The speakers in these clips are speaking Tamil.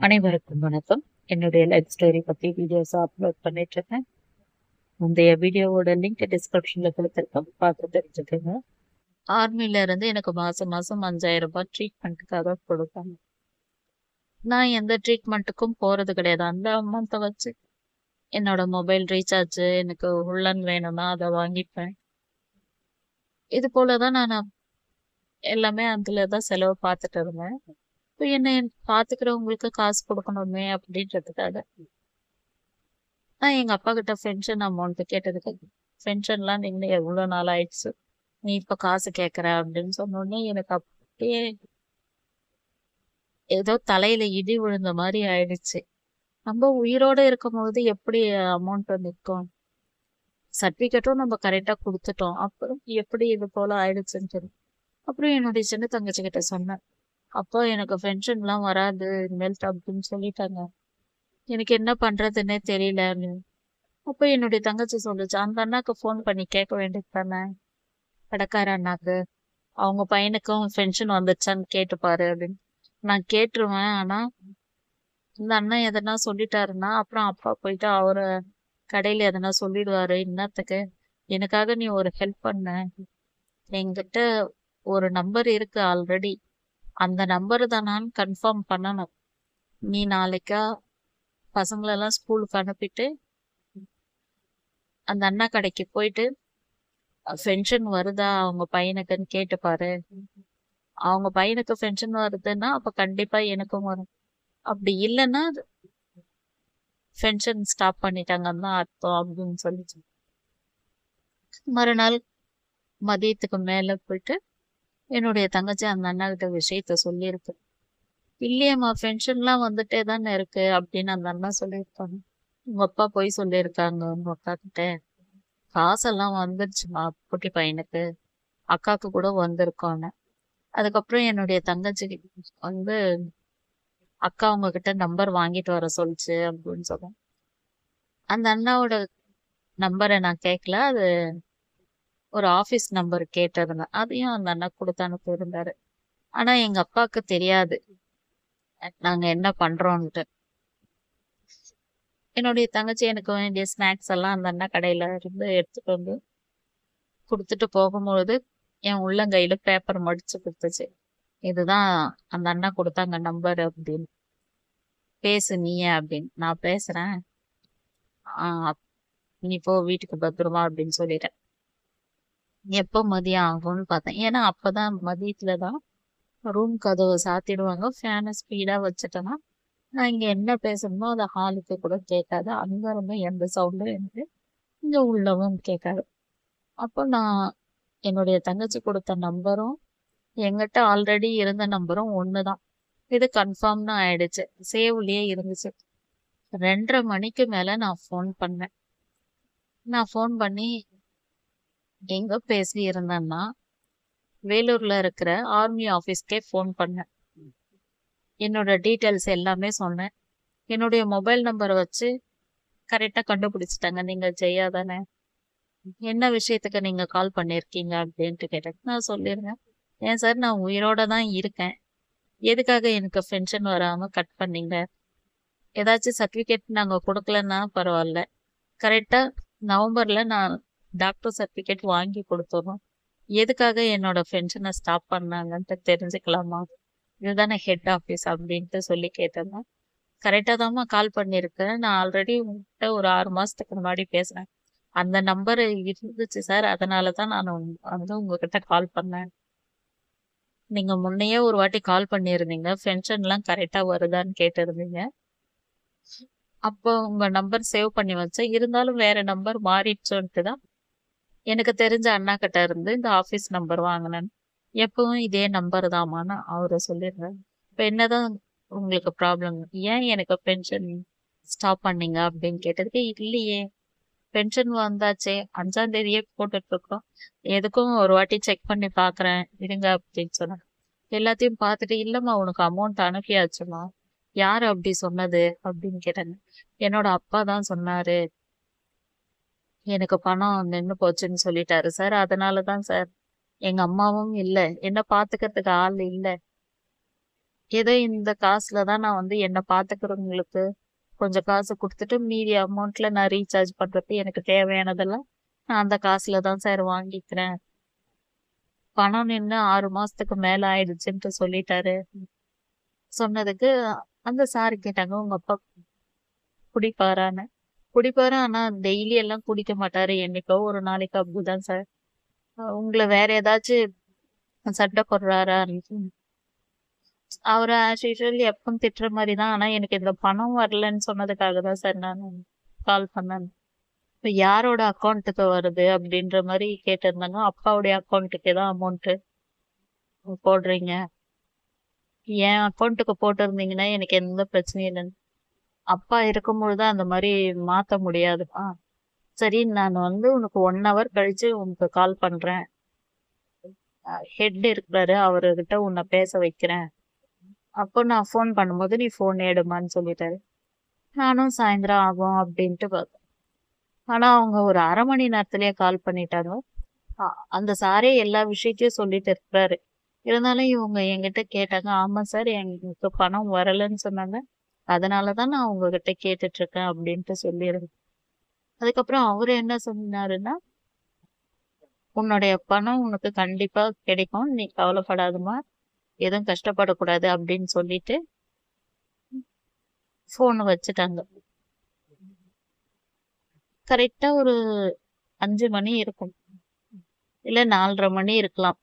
அனைவருக்கும் வணக்கம். என்னுடைய லைஃப் ஸ்டோரி பத்தி வீடியோஸ் அப்லோட் பண்ணிட்டு இருக்கேன். முந்தைய வீடியோவோட லிங்க் டிஸ்கிரிப்ஷன்ல கொடுத்துருக்கேன், பார்த்து தெரிஞ்சுக்கோங்க. ஆர்மில இருந்து எனக்கு மாசம் மாசம் 5000 ரூபாய் ட்ரீட்மெண்ட்டுக்காக கொடுப்பாங்க. நான் எந்த ட்ரீட்மெண்ட்டுக்கும் போறது கிடையாது. அந்த அமௌண்ட்டை வச்சு என்னோட மொபைல் ரீசார்ஜ், எனக்கு உள்ளன் வேணும்னா அதை வாங்கிப்பேன். இது போலதான் நான் எல்லாமே அதுல தான் செலவு பார்த்துட்டு இருந்தேன். இப்போ என்ன பாத்துக்கிறவங்களுக்கு காசு கொடுக்கணுமே அப்படின்றதுக்காக நான் எங்க அப்பா கிட்ட பென்ஷன் அமௌண்ட் கேட்டதுக்கு, பென்ஷன்லாம் நீங்க எவ்வளவு நாள் ஆயிடுச்சு, நீ இப்ப காசு கேக்குற அப்படின்னு சொன்னோடனே எனக்கு அப்படியே ஏதோ தலையில இடி விழுந்த மாதிரி ஆயிடுச்சு. நம்ம உயிரோட இருக்கும்போது எப்படி அமௌண்ட் நிற்கும்? சர்டிபிகேட்டும் நம்ம கரெக்டா கொடுத்துட்டோம், அப்புறம் எப்படி இது போல ஆயிடுச்சுன்னு சொல்லி அப்புறம் என்னுடைய சின்ன தங்கச்சி கிட்ட சொன்னேன். அப்போ எனக்கு பென்ஷன்லாம் வராது இனிமேல் அப்படின்னு சொல்லிட்டாங்க, எனக்கு என்ன பண்றதுன்னே தெரியல. அப்ப என்னுடைய தங்கச்சி சொல்லுச்சு, அந்த அண்ணாக்கு ஃபோன் பண்ணி கேட்க வேண்டியது தானே, கடைக்கார அண்ணாக்கு, அவங்க பையனுக்கும் பென்ஷன் வந்துச்சான்னு கேட்டுப்பாரு அப்படின்னு. நான் கேட்டுருவேன், ஆனா இந்த அண்ணன் எதனா சொல்லிட்டாருன்னா அப்புறம் அப்பா போயிட்டு அவரை கடையில எதனா சொல்லிடுவாரு. இன்னத்துக்கு எனக்காக நீ ஒரு ஹெல்ப் பண்ண, என்கிட்ட ஒரு நம்பர் இருக்கு ஆல்ரெடி, அந்த நம்பர் தானான்னு கன்ஃபார்ம் பண்ணணும். நீ நாளைக்கா பசங்களெல்லாம் ஸ்கூலுக்கு அனுப்பிட்டு அந்த அண்ணா கடைக்கு போயிட்டு பென்ஷன் வருதா அவங்க பையனுக்குன்னு கேட்டுப்பாரு. அவங்க பையனுக்கு பென்ஷன் வருதுன்னா அப்ப கண்டிப்பா எனக்கும் வரும், அப்படி இல்லைன்னா பென்ஷன் ஸ்டாப் பண்ணிட்டாங்கன்னு தான் அர்த்தம் அப்படின்னு சொல்லிச்சு. மறுநாள் மதியத்துக்கு மேல போயிட்டு என்னுடைய தங்கச்சி அந்த அண்ணா கிட்ட விஷயத்த சொல்லியிருக்கு. இல்லையம்மா பென்ஷன்லாம் வந்துட்டே தானே இருக்கு அப்படின்னு அந்த அண்ணா சொல்லியிருக்காங்க. உங்க அப்பா போய் சொல்லியிருக்காங்க உங்க அக்கா கிட்ட, காசெல்லாம் வந்துருச்சுமா குட்டி பையனுக்கு, அக்காவுக்கு கூட வந்திருக்கோன்னு. அதுக்கப்புறம் என்னுடைய தங்கச்சி வந்து அக்கா உங்ககிட்ட நம்பர் வாங்கிட்டு வர சொல்லுச்சு அப்படின்னு சொல்றேன். அந்த அண்ணாவோட நம்பரை நான் கேட்கல, அது ஒரு ஆபீஸ் நம்பர் கேட்டிருந்தேன், அதையும் அந்த அண்ணா கொடுத்து அனுப்பியிருந்தாரு. ஆனா எங்க அப்பாவுக்கு தெரியாது நாங்க என்ன பண்றோம்ட்டு. என்னுடைய தங்கச்சி எனக்கு வேண்டிய ஸ்நாக்ஸ் எல்லாம் அந்த அண்ணா கடையில இருந்து எடுத்துட்டு வந்து கொடுத்துட்டு போகும்பொழுது என் உள்ளங்கையில பேப்பர் மடிச்சு கொடுத்துச்சு. இதுதான் அந்த அண்ணா கொடுத்தாங்க நம்பர் அப்படின்னு, பேசு நீயே அப்படின்னு. நான் பேசுறேன், நீ போ வீட்டுக்கு பத்திரமா அப்படின்னு சொல்லிட்டேன். எப்போ மதியம் ஆகும்னு பார்த்தேன், ஏன்னா அப்பதான் மதியத்துலதான் ரூம் கதவை சாத்திடுவாங்க. ஃபேனை ஸ்பீடா வச்சுட்டேன்னா நான் இங்க என்ன பேசணுமோ அதை ஹாலுக்கு கூட கேட்காது, அங்க இருந்து எந்த சவுண்டும் எனக்கு இங்க உள்ளவும் கேட்காது. அப்போ நான் என்னுடைய தங்கச்சி கொடுத்த நம்பரும் எங்கிட்ட ஆல்ரெடி இருந்த நம்பரும் ஒண்ணுதான், இது கன்ஃபார்ம்னு ஆயிடுச்சு, சேவ்லயே இருந்துச்சு. 2:30 மணிக்கு மேல நான் ஃபோன் பண்ணேன். நான் ஃபோன் பண்ணி எங்க பேசி இருந்தேன்னா வேலூர்ல இருக்கிற ஆர்மி ஆபீஸ்க்கே ஃபோன் பண்ணேன். என்னோட டீட்டெயில்ஸ் எல்லாமே சொன்னேன். என்னுடைய மொபைல் நம்பரை வச்சு கரெக்டா கண்டுபிடிச்சிட்டாங்க, நீங்க ஜெயா தானே, என்ன விஷயத்துக்கு நீங்க கால் பண்ணிருக்கீங்க அப்படின்ட்டு கேட்டேன். நான் சொல்லிருந்தேன், ஏன் சார் நான் உயிரோட தான் இருக்கேன், எதுக்காக எனக்கு பென்ஷன் வராம கட் பண்ணீங்க, ஏதாச்சும் சர்டிபிகேட் நாங்க கொடுக்கலன்னா பரவாயில்ல, கரெக்டா நவம்பர்ல நான் டாக்டர் சர்டிபிகேட் வாங்கி கொடுத்துறோம், எதுக்காக என்னோட பென்ஷனை ஸ்டாப் பண்ணாங்கன்ட்டு தெரிஞ்சுக்கலாமா, இதுதானே ஹெட் ஆஃபீஸ் அப்படின்ட்டு சொல்லி கேட்டேன். கரெக்டா தாம்மா கால் பண்ணிருக்கேன், நான் ஆல்ரெடி உங்ககிட்ட ஒரு 6 மாசத்துக்கு முன்னாடி பேசுறேன், அந்த நம்பர் இருந்துச்சு சார், அதனாலதான் நான் வந்து உங்ககிட்ட கால் பண்ணேன், நீங்க முன்னையே ஒரு வாட்டி கால் பண்ணிருந்தீங்க, பென்ஷன் எல்லாம் கரெக்டா வருதான்னு கேட்டிருந்தீங்க, அப்போ உங்க நம்பர் சேவ் பண்ணி வச்சேன், இருந்தாலும் வேற நம்பர் மாறிடுச்சுன்ட்டு தான் எனக்கு தெரிஞ்ச அண்ணா கிட்ட இருந்து இந்த ஆபீஸ் நம்பர் வாங்கினேன், எப்பவும் இதே நம்பர் தாமான்னு அவரை சொல்லிடுறேன். இப்ப என்னதான் உங்களுக்கு ப்ராப்ளம், ஏன் எனக்கு பென்ஷன் ஸ்டாப் பண்ணீங்க அப்படின்னு கேட்டதுக்கு, இல்லையே பென்ஷன் வந்தாச்சே, 5ஆம் தேதியே போட்டுட்டு இருக்கோம், எதுக்கும் ஒரு வாட்டி செக் பண்ணி பாக்குறேன் இருங்க அப்படின்னு சொன்னேன். எல்லாத்தையும் பார்த்துட்டு, இல்லம்மா உனக்கு அமௌண்ட் அனுப்பியாச்சுமா, யாரு அப்படி சொன்னது அப்படின்னு கேட்டாங்க. என்னோட அப்பா தான் சொன்னாரு, எனக்கு பணம் நின்னு போச்சுன்னு சொல்லிட்டாரு சார், அதனாலதான் சார், எங்க அம்மாவும் இல்ல, என்ன பாத்துக்கிறதுக்கு ஆள் இல்ல, ஏதோ இந்த காசுல தான் நான் வந்து என்ன பாத்துக்கிறவங்களுக்கு கொஞ்சம் காசு கொடுத்துட்டு மீதி அமௌண்ட்ல நான் ரீசார்ஜ் பண்றது எனக்கு தேவையானதெல்லாம் நான் அந்த காசுல தான் சார் வாங்கிக்கிறேன். பணம் நின்று 6 மாசத்துக்கு மேல ஆயிடுச்சுன்ட்டு சொல்லிட்டாரு. சொன்னதுக்கு அந்த சார் கேட்டாங்க, உங்க அப்பா குடிப்பாரான்னு. குடிப்பாரு, ஆனா டெய்லி எல்லாம் குடிக்க மாட்டாரு, என்னைக்கோ ஒரு நாளைக்கு அப்படிதான் சார். உங்களை வேற ஏதாச்சும் சண்டை போடுறாரா? அவரை ஆஸ் யூஷுவல் எப்பவும் திட்டுற மாதிரி தான். ஆனா எனக்கு இதுல பணம் வரலன்னு சொன்னதுக்காக தான் சார் நான் கால் பண்ணேன். இப்ப யாரோட அக்கௌண்ட்டுக்கு வருது அப்படின்ற மாதிரி கேட்டிருந்தாங்க. அப்பாவுடைய அக்கௌண்ட்டுக்கே தான் அமௌண்ட் போடுறீங்க, என் அக்கௌண்ட்டுக்கு போட்டிருந்தீங்கன்னா எனக்கு எந்த பிரச்சனையும் இல்லைன்னு. அப்பா இருக்கும்பொழுது அந்த மாதிரி மாத்த முடியாதுப்பா. சரி, நான் வந்து உனக்கு 1 hour கழிச்சு உனக்கு கால் பண்றேன், ஹெட் இருக்கிறாரு, அவர்கிட்ட உன்னை பேச வைக்கிறேன், அப்போ நான் ஃபோன் பண்ணும்போது நீ ஃபோன் எடுமான்னு சொல்லிட்டாரு. நானும் சாயந்தரம் ஆகும் அப்படின்ட்டு பார்த்தேன். ஆனா அவங்க ஒரு 1/2 மணி நேரத்திலேயே கால் பண்ணிட்டாங்க. அந்த சாரே எல்லா விஷயத்தையும் சொல்லிட்டு இருக்கிறாரு. இருந்தாலும் இவங்க என்கிட்ட கேட்டாங்க. ஆமா சார், எங்களுக்கு பணம் வரலன்னு சொன்னாங்க, அதனாலதான் நான் உங்ககிட்ட கேட்டுட்டு இருக்கேன் அப்படின்ட்டு சொல்லிடுறேன். அதுக்கப்புறம் அவரு என்ன சொன்னாருன்னா, உன்னுடைய பணம் உனக்கு கண்டிப்பா கிடைக்கும், நீ கவலைப்படாதமா, எதுவும் கஷ்டப்படக்கூடாது அப்படின்னு சொல்லிட்டு போன் வச்சுட்டாங்க. கரெக்டா ஒரு 5 மணி இருக்கும், இல்ல 4:30 மணி இருக்கலாம்.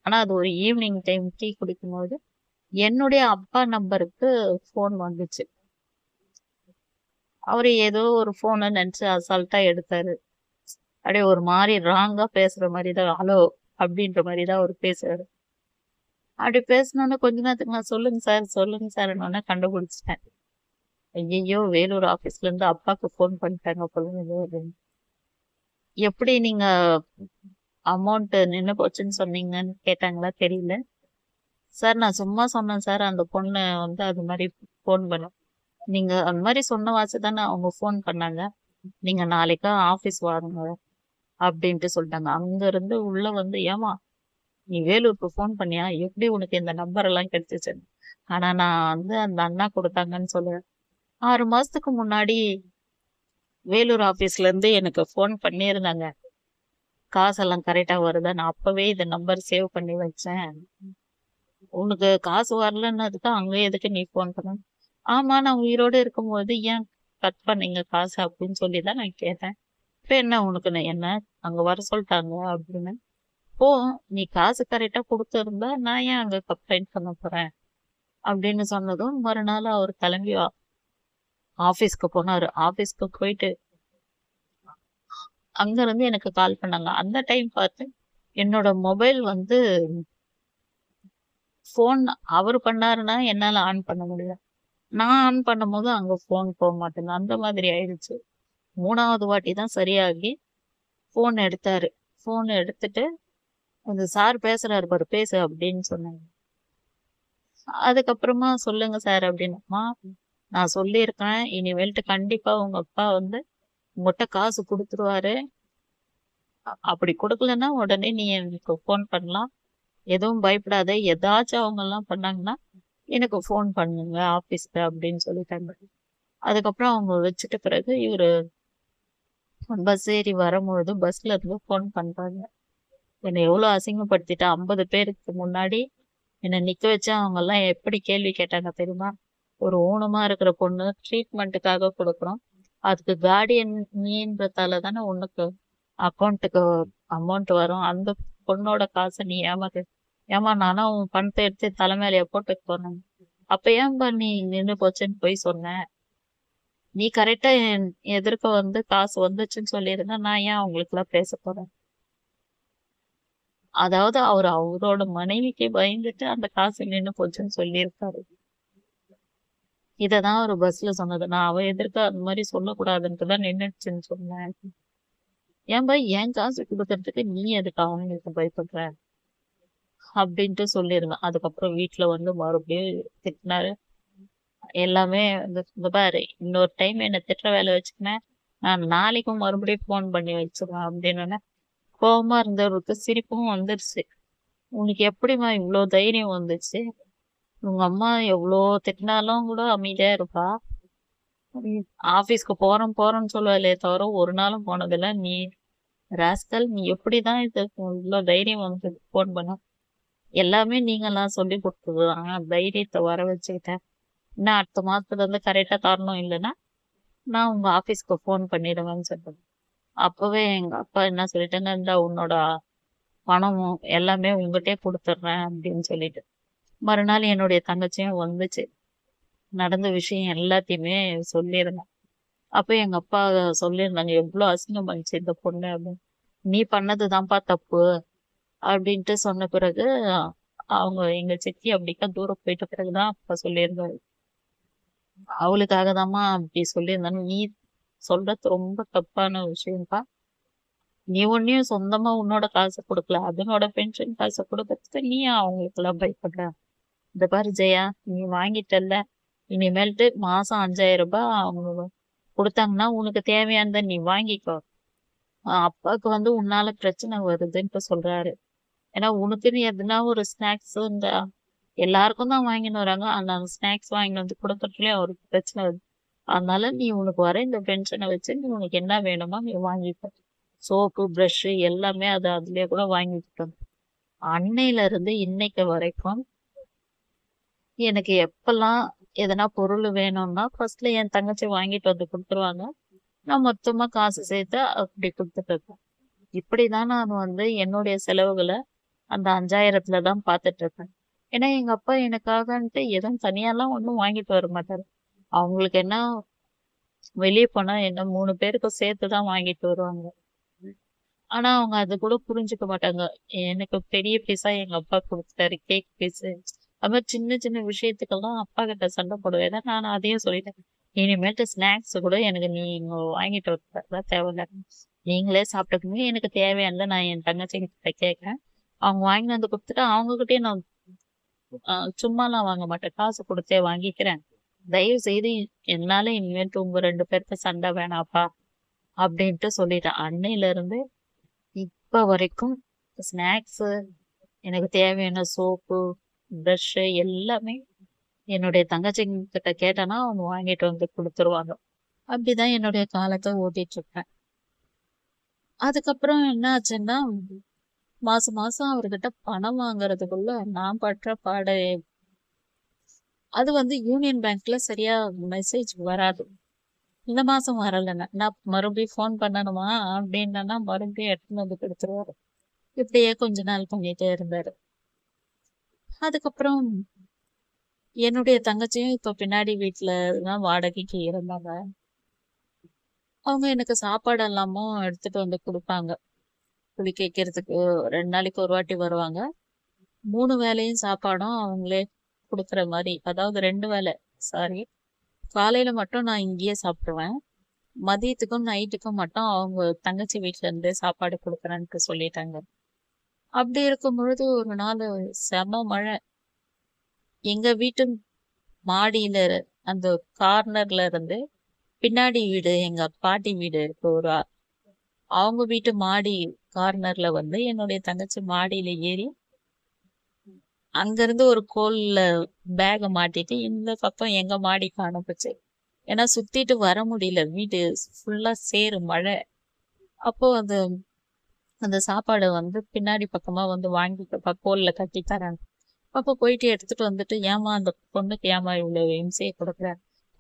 ஆனா அது ஒரு ஈவினிங் டைம் டீ குடிக்கும்போது என்னுடைய அப்பா நம்பருக்கு போன் வந்துச்சு. அவரு ஏதோ ஒரு போனை நினைச்சு அசால்ட்டா எடுத்தாரு. அப்படியே ஒரு மாதிரி ராங்கா பேசுற மாதிரிதான், ஹலோ அப்படின்ற மாதிரிதான் அவர் பேசுறாரு. அப்படி பேசினோன்னு கொஞ்ச நேரத்துக்கு நான் சொல்லுங்க சார் சொல்லுங்க சார் கண்டுபிடிச்சிட்டேன். ஐயோ, வேலூர் ஆபீஸ்ல இருந்து அப்பாக்கு போன் பண்ணிட்டாங்க போல. எப்படி நீங்க அமௌண்ட் நின்னு போச்சுன்னு சொன்னீங்கன்னு கேட்டாங்களா தெரியல. சார் நான் சும்மா சொன்னேன் சார், அந்த பொண்ணு வந்து அது மாதிரி போன் பண்ண, நீங்க அந்த மாதிரி சொன்ன வாசி தானே அவங்க போன் பண்ணாங்க, நீங்க நாளைக்கு ஆபீஸ் வாங்க அப்படின்ட்டு சொல்லிட்டாங்க. அங்க இருந்து உள்ள வந்து, ஏமா நீ வேலூருக்கு போன் பண்ணியா, எப்படி உனக்கு இந்த நம்பர் எல்லாம் கிடைச்சிச்சு? ஆனா நான் வந்து அந்த அண்ணா கொடுத்தாங்கன்னு சொல்லுவேன். 6 மாசத்துக்கு முன்னாடி வேலூர் ஆபீஸ்ல இருந்து எனக்கு போன் பண்ணியிருந்தாங்க, காசெல்லாம் கரெக்டா வருதா, நான் அப்பவே இந்த நம்பர் சேவ் பண்ணி வச்சேன், உனக்கு காசு வரலன்னதுக்கு அங்க எதுக்கு நீ போன் பண்ண? ஆமா, நான் உயிரோட இருக்கும்போது ஏன் கட் பண்ணீங்க காசு அப்படின்னு சொல்லிதான் நான் கேட்டேன். இப்ப என்ன உனக்கு என்ன அங்க வர சொல்லிட்டாங்க அப்படின்னு. ஓ, நீ காசு கரெக்டா கொடுத்திருந்தா நான் ஏன் அங்க கம்ப்ளைண்ட் பண்ண போறேன் அப்படின்னு சொன்னதும் மறுநாள் அவர் கிளம்பி ஆபீஸ்க்கு போனாரு. ஆபீஸ்க்கு போயிட்டு அங்க இருந்து எனக்கு கால் பண்ணாங்க. அந்த டைம் பார்த்து என்னோட மொபைல் வந்து போன் அவர் பண்ணாருன்னா என்னால ஆன் பண்ண முடியல, நான் ஆன் பண்ணும் போது அங்க போன் போக மாட்டேங்குது. அந்த மாதிரி ஆயிடுச்சு. 3வது வாட்டி தான் சரியாகி போன் எடுத்தாரு. போன் எடுத்துட்டு, அந்த சார் பேசுறாரு பாரு, பேசு அப்படின்னு சொன்னாங்க. அதுக்கப்புறமா சொல்லுங்க சார் அப்படின்னா, நான் சொல்லியிருக்கேன், இனிமேல்ட்டு கண்டிப்பா உங்க அப்பா வந்து உங்ககிட்ட காசு கொடுத்துருவாரு, அப்படி கொடுக்கலன்னா உடனே நீ எனக்கு போன் பண்ணலாம், எதுவும் பயப்படாத, ஏதாச்சும் அவங்க எல்லாம் பண்ணாங்கன்னா எனக்கு போன் பண்ணுங்க ஆபீஸ்க்கு அப்படின்னு சொல்லிட்டாங்க. அதுக்கப்புறம் அவங்க வச்சுட்ட பிறகு இவரு பஸ் ஏறி வரும்பொழுது பஸ்ல இருந்து போன் பண்றாங்க. என்னை எவ்வளவு அசிங்கப்படுத்திட்டா, 50 பேருக்கு முன்னாடி என்னை நிக்க வச்சு அவங்க எல்லாம் எப்படி கேள்வி கேட்டாங்க தெரியுமா? ஒரு ஊனமா இருக்கிற பொண்ணு ட்ரீட்மெண்ட்டுக்காக கொடுக்குறோம், அதுக்கு கார்டியன் நீன்றதால தானே உனக்கு அக்கௌண்ட்டுக்கு அமௌண்ட் வரும், அந்த பொண்ணோட காசை நீ ஏமாத்து, ஏமா நானும் உன் பணத்தை எடுத்து தலைமையில போட்டுக்கு போனேன், அப்ப ஏன்பா நீ நின்று போச்சுன்னு போய் சொன்னேன், நீ கரெக்டா என் எதிர்க்க வந்து காசு வந்துச்சுன்னு சொல்லியிருந்தா நான் ஏன் அவங்களுக்கு எல்லாம் பேச போறேன்? அதாவது அவரோட மனைவிக்கு பயந்துட்டு அந்த காசு நின்னு போச்சுன்னு சொல்லியிருக்காரு. இததான் ஒரு பஸ்ல சொன்னது. நான் அவ எதிர்க்க அந்த மாதிரி சொல்லக்கூடாதுன்ட்டுதான் நின்னுச்சுன்னு சொன்னேன். ஏன் பாய், என் காசு கொடுக்கறதுக்கு நீ எதுக்கு அவங்களுக்கு பயப்படுற அப்படின்ட்டு சொல்லிருவேன். அதுக்கப்புறம் வீட்டுல வந்து மறுபடியும் திட்டினாரு. எல்லாமே இந்த பாரு, இன்னொரு டைம் என்ன திட்டுற வேலை வச்சுக்கினேன், நான் நாளைக்கும் மறுபடியும் போன் பண்ணி வச்சிருவேன் அப்படின்னு. கோபமா இருந்தவருக்கு சிரிப்பும் வந்துருச்சு. உனக்கு எப்படிம்மா இவ்வளவு தைரியம் வந்துச்சு, உங்க அம்மா எவ்வளோ திட்டினாலும் கூட அமைதியா இருப்பா. ஆபீஸ்க்கு போறோம் போறோம்னு சொல்லுவாளே தவிர ஒரு நாளும் போனதில்ல. நீ ராஸ்கல், நீ எப்படிதான் இது இவ்வளோ தைரியம் வந்து ஃபோன் பண்ண? எல்லாமே நீங்கலாம் சொல்லி கொடுத்ததுதான். தைரியத்தை வர வச்சுக்கிட்டேன். இன்னும் அடுத்த மாசத்துல இருந்து கரெக்டா தரணும், இல்லைன்னா நான் உங்க ஆபீஸ்க்கு ஃபோன் பண்ணிடுவேன்னு சொல்லிட்டு. அப்பவே எங்க அப்பா என்ன சொல்லிட்டாங்க, இந்த உன்னோட பணமும் எல்லாமே உங்ககிட்டயே கொடுத்துட்றேன் அப்படின்னு சொல்லிட்டு. மறுநாள் என்னுடைய தங்கச்சியும் வந்துச்சு. நடந்த விஷயம் எல்லாத்தையுமே சொல்லியிருந்தேன். அப்ப எங்க அப்பா சொல்லியிருந்தாங்க, எவ்வளவு அசிங்கம் பண்ணிச்சு இந்த பொண்ணு அப்படின்னு. நீ பண்ணதுதான்ப்பா தப்பு அப்படின்ட்டு சொன்ன பிறகு அவங்க எங்க சித்தி அப்படிக்கா தூரம் போயிட்ட பிறகுதான் அப்பா சொல்லியிருந்தாரு, அவளுக்காக தாம்மா அப்படி சொல்லியிருந்தாங்க. நீ சொல்றது ரொம்ப தப்பான விஷயம்ப்பா. நீ ஒன்னையும் சொந்தமா உன்னோட காசை கொடுக்கல, அதனோட பென்ஷன் காசை கொடுக்கறதுக்கு நீ அவங்களுக்கு எல்லாம் பயப்படுற? இந்த பாரு ஜெயா, நீ வாங்கிட்டல்ல, இனிமேல்ட்டு மாசம் 5000 ரூபாய் அவங்க கொடுத்தாங்கன்னா உனக்கு தேவையானதை நீ வாங்கிக்கோ. அப்பாவுக்கு வந்து உன்னால பிரச்சனை வருதுன்ட்டு சொல்றாரு. ஏன்னா உனக்குன்னு எதுனா ஒரு ஸ்நாக்ஸ் இந்த எல்லாருக்கும் தான் வாங்கின்னு வராங்க, அந்த ஸ்நாக்ஸ் வாங்கிட்டு வந்து கொடுக்கறதுலயே அவருக்கு பிரச்சனை வருது. அதனால நீ உனக்கு வர இந்த பென்ஷனை வச்சு நீ உனக்கு என்ன வேணுமோ நீ வாங்கிக்க. சோப்பு பிரஷ் எல்லாமே அது அதுலயே கூட வாங்கிக்கிட்டு வந்து. அன்னையில இருந்து இன்னைக்கு வரைக்கும் எனக்கு எப்பெல்லாம் எதனா பொருள் வேணும்னா ஃபர்ஸ்ட்ல என் தங்கச்சி வாங்கிட்டு வந்து கொடுத்துருவாங்க. நான் மொத்தமா காசு சேர்த்து அப்படி கொடுத்துட்டு இருக்கேன். இப்படிதான் நான் வந்து என்னுடைய செலவுகளை அந்த 5000த்துல தான் பார்த்துட்டு இருக்கேன். ஏன்னா எங்க அப்பா எனக்காகன்ட்டு எதுவும் தனியாலாம் ஒண்ணும் வாங்கிட்டு வர மாட்டாரு. அவங்களுக்கு என்ன, வெளியே போனா என்ன 3 பேருக்கும் சேர்த்து தான் வாங்கிட்டு வருவாங்க. ஆனா அவங்க அது கூட புரிஞ்சுக்க மாட்டாங்க. எனக்கு பெரிய பீஸா எங்க அப்பா கொடுத்துட்டாரு, கேக் பீஸ். அது மாதிரி சின்ன சின்ன விஷயத்துக்கெல்லாம் அப்பா கிட்ட சண்டை போடுவேன். ஏன்னா நான் அதையும் சொல்லிட்டேன், இனிமேட்டு ஸ்நாக்ஸ் கூட எனக்கு நீங்க வாங்கிட்டு வரதெல்லாம் தேவையில்ல, நீங்களே சாப்பிட்டுக்கோங்க. எனக்கு தேவையானதை நான் என் தங்கச்சி கிட்ட கேட்கறேன், அவங்க வாங்கி வந்து கொடுத்துட்டு அவங்ககிட்டயே நான் சும்மாலாம் வாங்க மாட்டேன், காசு கொடுத்தே வாங்கிக்கிறேன். தயவு செய்து என்னால இனிமேட்டு உங்க 2 பேருக்கு சண்டை வேணாப்பா அப்படின்ட்டு சொல்லிட்டேன். அன்னையில இருந்து இப்ப வரைக்கும் ஸ்நாக்ஸ், எனக்கு தேவையான சோப்பு பிரஷ் எல்லாமே என்னுடைய தங்கச்சிங்க கிட்ட கேட்டேன்னா அவங்க வாங்கிட்டு வந்து கொடுத்துருவாங்க. அப்படிதான் என்னுடைய காலத்தை ஓட்டிட்டு இருக்கேன். அதுக்கப்புறம் என்ன ஆச்சுன்னா, மாசம் மாசம் அவர்கிட்ட பணம் வாங்குறதுக்குள்ள நான் படுற பாடு. அது வந்து யூனியன் பேங்க்ல சரியா மெசேஜ் வராது. இந்த மாசம் வரலைன்னா நான் மறுபடியும் ஃபோன் பண்ணணுமா அப்படின்னா மறுபடியும் எடுத்துன்னு வந்து கொடுத்துருவாரு. இப்படியே கொஞ்ச நாள் பண்ணிட்டே இருந்தாரு. அதுக்கப்புறம் என்னுடைய தங்கச்சியும் இப்ப பின்னாடி வீட்டுல தான் வாடகைக்கு இருந்தாங்க. அவங்க எனக்கு சாப்பாடு எல்லாமும் எடுத்துட்டு வந்து கொடுப்பாங்க. குளிக்க வைக்கிறதுக்கு 2 நாளைக்கு ஒரு வாட்டி வருவாங்க. 3 வேளையும் சாப்பாடும் அவங்களே கொடுக்குற மாதிரி, அதாவது 2 வேளை, சாரி. காலையில மட்டும் நான் இங்கேயே சாப்பிடுவேன். மதியத்துக்கும் நைட்டுக்கும் மட்டும் அவங்க தங்கச்சி வீட்டுல இருந்தே சாப்பாடு கொடுக்குறேன்ட்டு சொல்லிட்டாங்க. அப்படி இருக்கும் பொழுது ஒரு நாள் செம மழை. எங்க வீட்டு மாடியில அந்த கார்னர்ல இருந்து பின்னாடி வீடு, எங்க பாட்டி வீடு இருக்கு ஒரு அவங்க வீட்டு மாடி கார்னர்ல வந்து என்னுடைய தங்கச்சி மாடியில ஏறி அங்கிருந்து ஒரு கோல்ல பேக மாட்டிட்டு இந்த பக்கம் எங்க மாடிக்கு அனுப்புச்சு. ஏன்னா சுத்திட்டு வர முடியல, வீடு ஃபுல்லா சேரு மழை. அப்போ அந்த சாப்பாடு வந்து பின்னாடி பக்கமா வந்து வாங்கிட்டு கோல்ல கட்டி தராங்க. அப்ப போயிட்டு எடுத்துட்டு வந்துட்டு, ஏமா அந்த பொண்ணுக்கு ஏமா இவ்வளவு இம்சையை கொடுக்குற,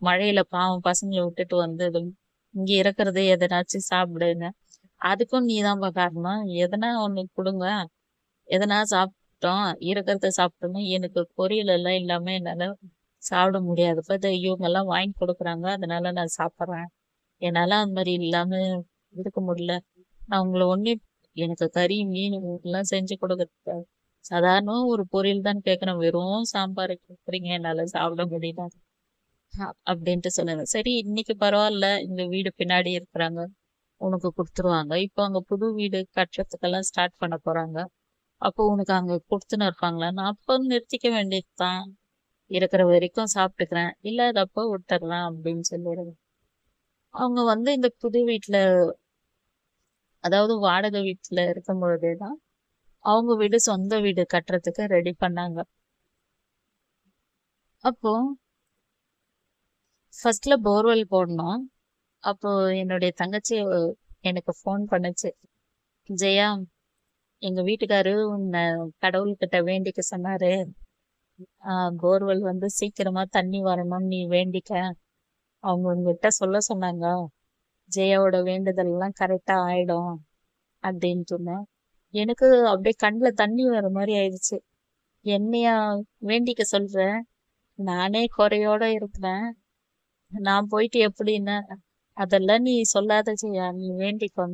மழையில பாவம் பசங்களை விட்டுட்டு வந்து இங்க இருக்கிறது எதனாச்சும் சாப்பிடுங்க, அதுக்கும் நீதான்ப்பா காரணம், எதனா ஒண்ணு கொடுங்க, எதனா சாப்பிட்டோம், இருக்கிறத சாப்பிட்டோம்னா எனக்கு பொரியல் எல்லாம் இல்லாம என்னால சாப்பிட முடியாது. இப்ப இவங்க எல்லாம் வாங்கி கொடுக்குறாங்க அதனால நான் சாப்பிட்றேன், என்னால அந்த மாதிரி இல்லாம இருக்க முடியல. நான் உங்களை ஒண்ணு, எனக்கு கறி மீன் எல்லாம் செஞ்சு கொடுக்க சாதாரண ஒரு பொரியல் தான் கேட்கறேன், வெறும் சாம்பார் கொடுக்குறீங்க, என்னால சாப்பிட முடியல அப்படின்ட்டு சொல்லுங்க. சரி இன்னைக்கு பரவாயில்ல, இந்த வீடு பின்னாடி இருக்கிறாங்க, உனக்கு கொடுத்துருவாங்க. இப்போ அங்க புது வீடு கட்டுறதுக்கெல்லாம் ஸ்டார்ட் பண்ண போறாங்க, அப்போ உனக்கு அங்க கொடுத்துன்னு இருப்பாங்களா, நான் அப்போ நிறுத்திக்க வேண்டியதுதான், இருக்கிற வரைக்கும் சாப்பிட்டுக்கிறேன், இல்லாதப்போ விட்டுறலாம் அப்படின்னு சொல்லிடுங்க. அவங்க வந்து இந்த புது வீட்டுல, அதாவது வாடகை வீட்டுல இருக்கும் பொழுதேதான் அவங்க வீடு சொந்த வீடு கட்டுறதுக்கு ரெடி பண்ணாங்க. அப்போ ஃபர்ஸ்ட்ல போர்வெல் போடணும். அப்போ என்னுடைய தங்கச்சி எனக்கு ஃபோன் பண்ணுச்சு. ஜெயா, எங்க வீட்டுக்காரு உன்னை கடவுள்கிட்ட வேண்டிக்க சொன்னாரு. போர்வெல் வந்து சீக்கிரமா தண்ணி வரணும்னு நீ வேண்டிக்க. அவங்க உங்ககிட்ட சொல்ல சொன்னாங்க. ஜெயாவோட வேண்டுதல் எல்லாம் கரெக்டா ஆயிடும் அப்படின்னு சொன்னேன். எனக்கு அப்படியே கண்ணுல தண்ணி வர மாதிரி ஆயிடுச்சு. என்னையா வேண்டிக்க சொல்றேன்? நானே குறையோட இருக்கிறேன். நான் போயிட்டு எப்படின்னா, அதெல்லாம் நீ சொல்லாத ஜெயா, நீ வேண்டிக்கோ.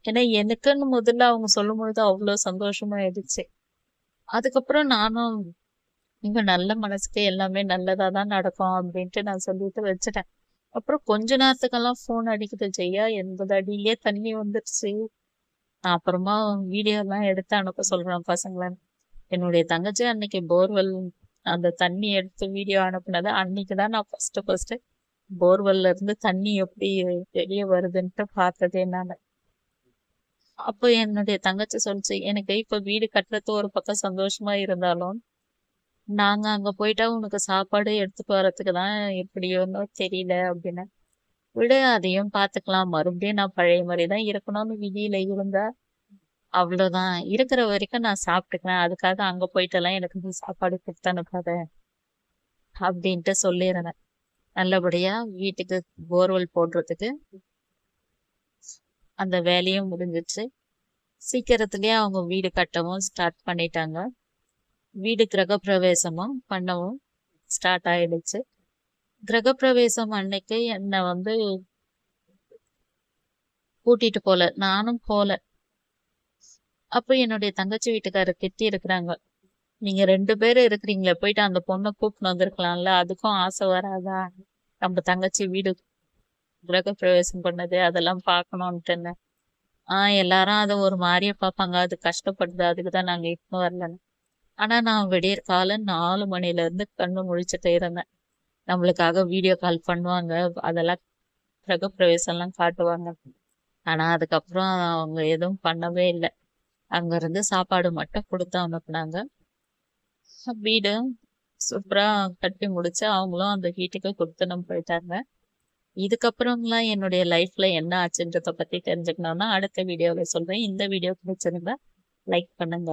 ஏன்னா எனக்குன்னு முதல்ல அவங்க சொல்லும் பொழுது அவ்வளவு சந்தோஷமா ஆயிடுச்சு. அதுக்கப்புறம் நானும் இங்க நல்ல மனசுக்கு எல்லாமே நல்லதா தான் நடக்கும் அப்படின்ட்டு நான் சொல்லிட்டு வச்சுட்டேன். அப்புறம் கொஞ்ச நேரத்துக்கெல்லாம் போன் அடிக்குது. ஜெயா 80 அடியிலே தண்ணி வந்துருச்சு. நான் அப்புறமா வீடியோ எல்லாம் எடுத்து அனுப்ப சொல்றேன் பசங்களை. என்னுடைய தங்கச்சி அன்னைக்கு போர்வெல் அந்த தண்ணி எடுத்து வீடியோ அனுப்புனது அன்னைக்குதான் நான் ஃபர்ஸ்ட் போர்வெல்ல இருந்து தண்ணி எப்படி வெளியே வருதுன்ட்டு பார்த்ததே நான். அப்போ என்னுடைய தங்கச்சி சொல்லிச்சு, எனக்கு இப்ப வீடு கட்டுறது ஒரு பக்கம் சந்தோஷமா இருந்தாலும் நாங்க அங்க போயிட்டா உனக்கு சாப்பாடு எடுத்துட்டு வர்றதுக்கு தான் எப்படியோன்னு தெரியல அப்படின்னு. விடு, அதையும் பாத்துக்கலாம். மறுபடியும் நான் பழைய மாதிரிதான் இருக்கணும்னு விதியில இருந்தா அவ்வளவுதான். இருக்கிற வரைக்கும் நான் சாப்பிட்டுக்கிறேன். அதுக்காக அங்க போயிட்டு எல்லாம் எனக்கு நீ சாப்பாடு கொடுத்து அனுப்பாத அப்படின்ட்டு சொல்லிடுறேன். நல்லபடியா வீட்டுக்கு போர்வெல் போடுறதுக்கு அந்த வேலையும் முடிஞ்சிச்சு. சீக்கிரத்திலேயே அவங்க வீடு கட்டவும் ஸ்டார்ட் பண்ணிட்டாங்க. வீடு கிரகப்பிரவேசமும் பண்ணவும் ஸ்டார்ட் ஆயிடுச்சு. கிரகப்பிரவேசம் அன்னைக்கு என்னை வந்து கூட்டிட்டு போல, நானும் போல. அப்ப என்னுடைய தங்கச்சி வீட்டுக்காரர் திட்டி இருக்கிறாங்க. நீங்க 2 பேரும் இருக்கிறீங்களே, போயிட்டு அந்த பொண்ணை கூப்பிட்டு வந்திருக்கலாம்ல, அதுக்கும் ஆசை வராதா? நம்ம தங்கச்சி வீடு கிரகப்பிரவேசம் பண்ணது அதெல்லாம் பார்க்கணும்ட்டு. எல்லாரும் அதை ஒரு மாதிரியே பார்ப்பாங்க, அது கஷ்டப்படுது, அதுக்குதான் நாங்க இப்ப வரலன்னு. ஆனா நான் விடியற் காலம் 4 மணில இருந்து கண்ணு முழிச்சுட்டே இருந்தேன். நம்மளுக்காக வீடியோ கால் பண்ணுவாங்க, அதெல்லாம் கிரகப்பிரவேசம் எல்லாம் காட்டுவாங்க. ஆனா அதுக்கப்புறம் அவங்க எதுவும் பண்ணவே இல்லை. அங்க இருந்து சாப்பாடு மட்டும் கொடுத்து அனுப்புனாங்க. வீடு சூப்பரா கட்டி முடிச்சு அவங்களும் அந்த வீட்டுக்கு கொடுத்துன்னு போயிட்டாங்க. இதுக்கப்புறம்லாம் என்னுடைய லைஃப்ல என்ன ஆச்சுன்றத பத்தி தெரிஞ்சுக்கணும்னா அடுத்த வீடியோல சொல்றேன். இந்த வீடியோ பிடிச்சிருந்தா லைக் பண்ணுங்க.